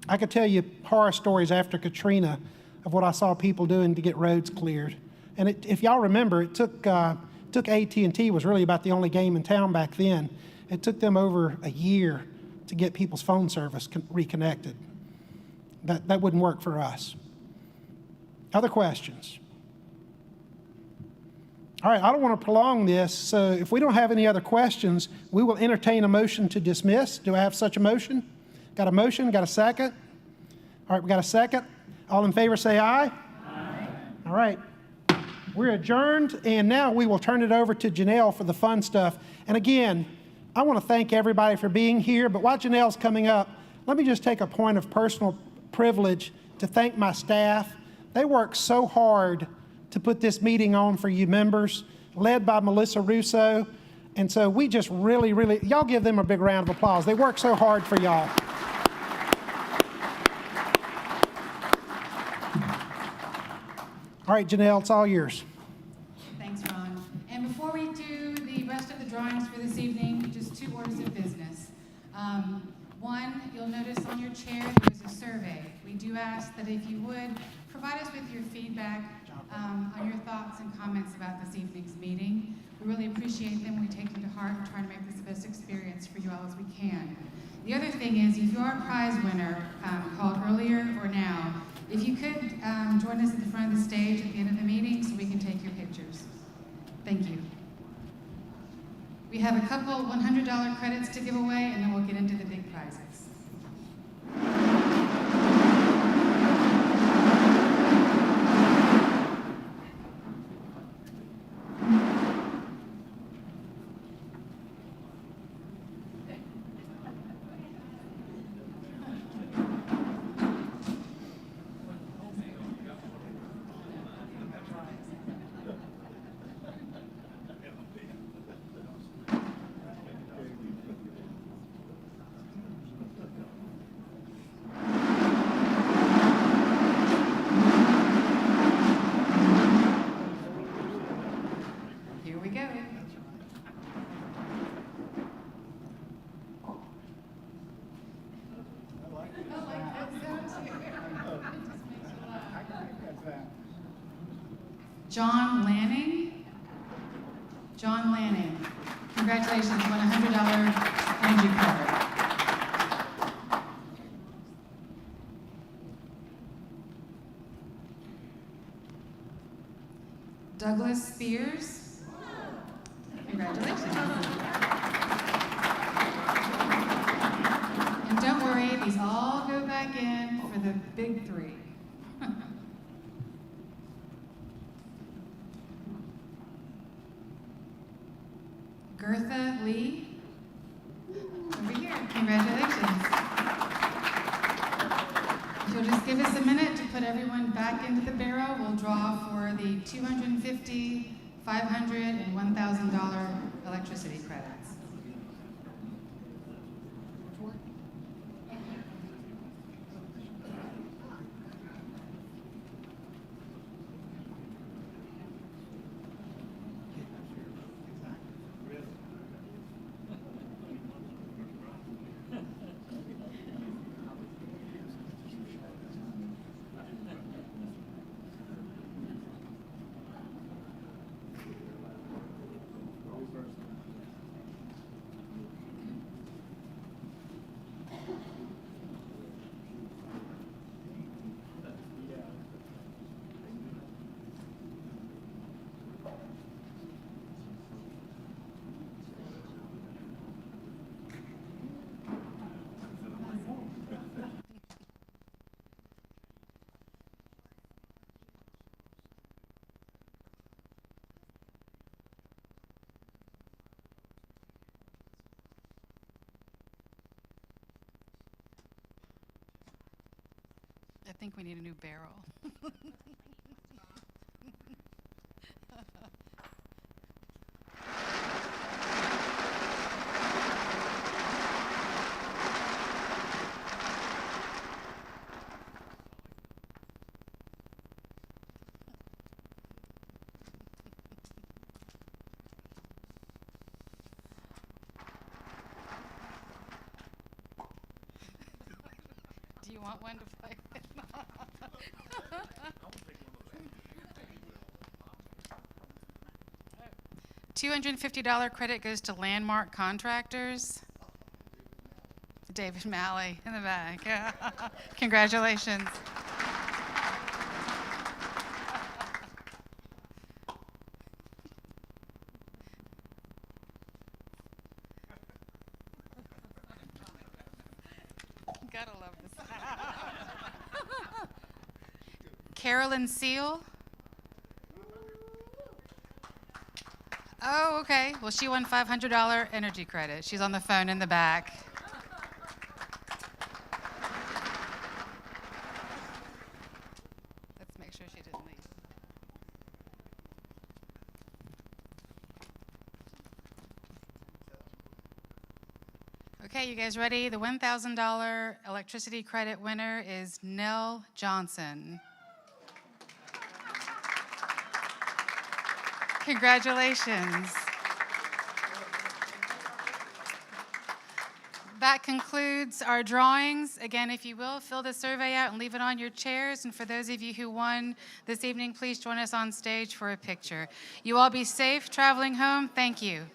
I could tell you horror stories after Katrina of what I saw people doing to get roads cleared. And if y'all remember, it took AT&T was really about the only game in town back then. It took them over a year to get people's phone service reconnected. That wouldn't work for us. Other questions? All right, I don't want to prolong this, so if we don't have any other questions, we will entertain a motion to dismiss. Do I have such a motion? Got a motion? Got a second? All right, we got a second. All in favor say aye. Aye. All right. We're adjourned, and now we will turn it over to Janelle for the fun stuff. And again, I want to thank everybody for being here, but while Janelle's coming up, let me just take a point of personal privilege to thank my staff. They work so hard to put this meeting on for you members, led by Melissa Russo. And so we just really, y'all give them a big round of applause. They work so hard for y'all. All right, Janelle, it's all yours. Thanks, Ron. And before we do the rest of the drawings for this evening, just 2 orders of business. One, you'll notice on your chair there is a survey. We do ask that if you would, provide us with your feedback on your thoughts and comments about this evening's meeting. We really appreciate them. We take them to heart and try to make this the best experience for you all as we can. The other thing is, if you are a prize winner, called earlier or now, if you could join us at the front of the stage at the end of the meeting so we can take your pictures. Thank you. We have a couple $100 credits to give away, and then we'll get into the big prizes. John Lanning. John Lanning. Congratulations, you won a $100 energy card. Douglas Spears. Congratulations. And don't worry, these all go back in for the big 3. Gertha Lee, over here, congratulations. If you'll just give us a minute to put everyone back into the barrel, we'll draw for the $250, $500, and $1,000 electricity credits. I think we need a new barrel. Do you want one to play with? $250 credit goes to Landmark Contractors. David Malley in the back. Congratulations. Gotta love this. Carolyn Seal. Oh, okay. Well, she won $500 energy credit. She's on the phone in the back. Let's make sure she didn't leave. Okay, you guys ready? The $1,000 electricity credit winner is Nell Johnson. Congratulations. That concludes our drawings. Again, if you will, fill the survey out and leave it on your chairs. And for those of you who won this evening, please join us on stage for a picture. You all be safe traveling home. Thank you.